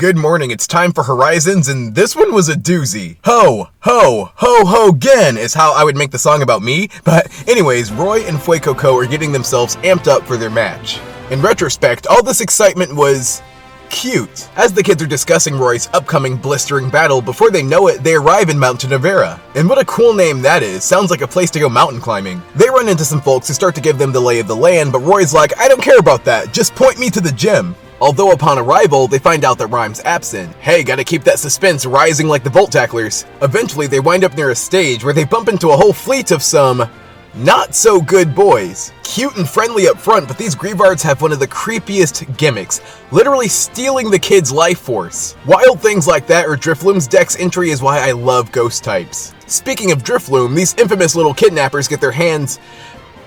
Good morning, it's time for Horizons, and this one was a doozy. Ho, ho, ho, ho, gen is how I would make the song about me, but anyways, Roy and Fuecoco are getting themselves amped up for their match. In retrospect, all this excitement was cute. As the kids are discussing Roy's upcoming blistering battle, before they know it, they arrive in Mount Tenevera. And what a cool name that is, sounds like a place to go mountain climbing. They run into some folks who start to give them the lay of the land, but Roy's like, I don't care about that, just point me to the gym. Although upon arrival, they find out that Ryme's absent. Hey, gotta keep that suspense rising like the Volt Tacklers. Eventually, they wind up near a stage where they bump into a whole fleet of some not so good boys. Cute and friendly up front, but these Grievards have one of the creepiest gimmicks, literally stealing the kid's life force. Wild things like that or Drifloom's dex entry is why I love ghost types. Speaking of Drifloom, these infamous little kidnappers get their hands,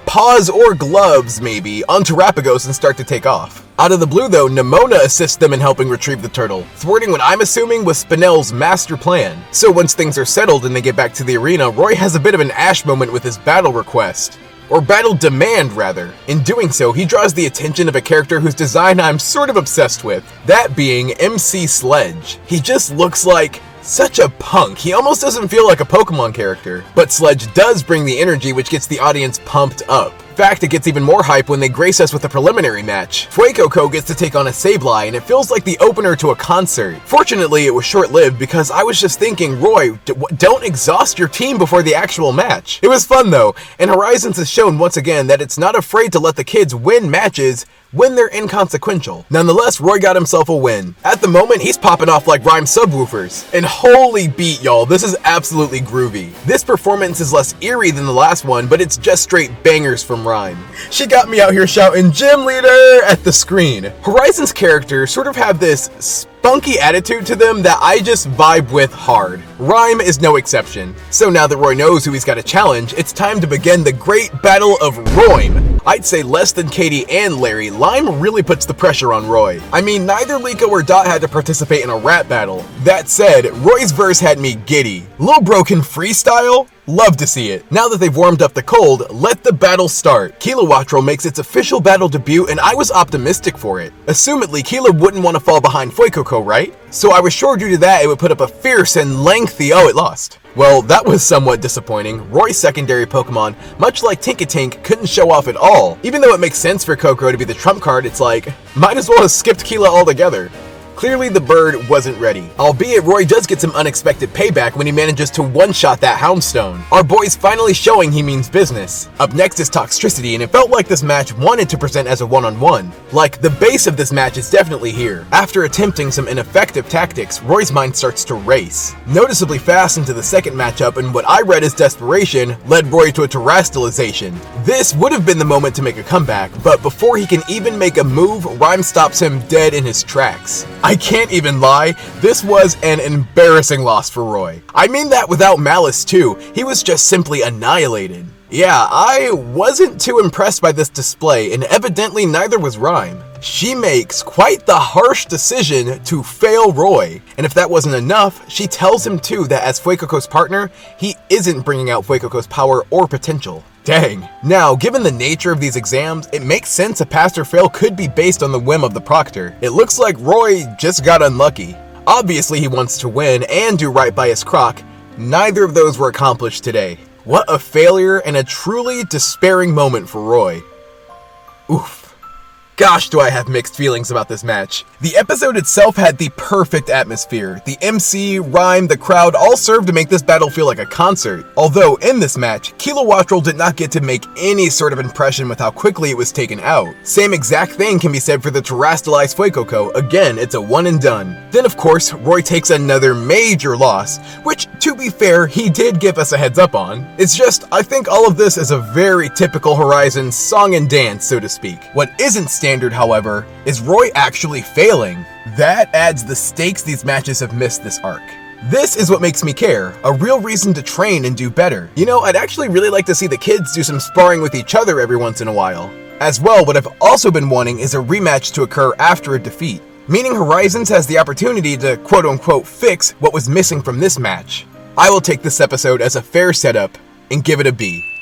paws or gloves maybe, on Terrapagos and start to take off. Out of the blue though, Nemona assists them in helping retrieve the turtle, thwarting what I'm assuming was Spinel's master plan. So once things are settled and they get back to the arena, Roy has a bit of an Ash moment with his battle request. Or battle demand, rather. In doing so, he draws the attention of a character whose design I'm sort of obsessed with, that being MC Sledge. He just looks like such a punk. He almost doesn't feel like a Pokemon character. But Sledge does bring the energy which gets the audience pumped up. In fact, it gets even more hype when they grace us with a preliminary match. Fuecoco gets to take on a Sableye, and it feels like the opener to a concert. Fortunately, it was short-lived because I was just thinking, Roy, don't exhaust your team before the actual match. It was fun though, and Horizons has shown once again that it's not afraid to let the kids win matches when they're inconsequential. Nonetheless, Roy got himself a win. At the moment, he's popping off like Ryme subwoofers. And holy beat, y'all, this is absolutely groovy. This performance is less eerie than the last one, but it's just straight bangers from Ryme. She got me out here shouting, Gym Leader, at the screen. Horizon's characters sort of have this spunky attitude to them that I just vibe with hard. Ryme is no exception. So now that Roy knows who he's got to challenge, it's time to begin the great battle of Ryme. I'd say less than Katie and Larry, Lyme really puts the pressure on Roy. I mean, neither Liko or Dot had to participate in a rap battle. That said, Roy's verse had me giddy. Lil Bro can freestyle? Love to see it. Now that they've warmed up the cold, let the battle start. Kilowattrel makes its official battle debut, and I was optimistic for it. Assumedly, Kilo wouldn't want to fall behind Fuecoco, right? So I was sure due to that it would put up a fierce and lengthy, oh, it lost. Well, that was somewhat disappointing. Roy's secondary Pokemon, much like Tinkatink, couldn't show off at all. Even though it makes sense for Coco to be the trump card, it's like, might as well have skipped Kila altogether. Clearly the bird wasn't ready, albeit Roy does get some unexpected payback when he manages to one-shot that Houndstone. Our boy's finally showing he means business. Up next is Toxtricity, and it felt like this match wanted to present as a one-on-one. Like, the base of this match is definitely here. After attempting some ineffective tactics, Roy's mind starts to race. Noticeably fast into the second matchup, and what I read as desperation led Roy to a terrestrialization. This would have been the moment to make a comeback, but before he can even make a move, Ryme stops him dead in his tracks. I can't even lie, this was an embarrassing loss for Roy. I mean that without malice too, he was just simply annihilated. Yeah, I wasn't too impressed by this display, and evidently neither was Ryme. She makes quite the harsh decision to fail Roy, and if that wasn't enough, she tells him too that as Fuecoco's partner, he isn't bringing out Fuecoco's power or potential. Dang. Now, given the nature of these exams, it makes sense a pass or fail could be based on the whim of the proctor. It looks like Roy just got unlucky. Obviously he wants to win and do right by his croc. Neither of those were accomplished today. What a failure and a truly despairing moment for Roy. Oof. Gosh, do I have mixed feelings about this match. The episode itself had the perfect atmosphere. The MC, Ryme, the crowd all served to make this battle feel like a concert. Although, in this match, Kilowattrel did not get to make any sort of impression with how quickly it was taken out. Same exact thing can be said for the terrestrialized Fuecoco. Again, it's a one and done. Then of course, Roy takes another major loss, which, to be fair, he did give us a heads up on. It's just, I think all of this is a very typical Horizon song and dance, so to speak. What isn't standard, however, is Roy actually failing. That adds the stakes these matches have missed this arc. This is what makes me care, a real reason to train and do better. You know, I'd actually really like to see the kids do some sparring with each other every once in a while. As well, what I've also been wanting is a rematch to occur after a defeat, meaning Horizons has the opportunity to quote-unquote fix what was missing from this match. I will take this episode as a fair setup and give it a B.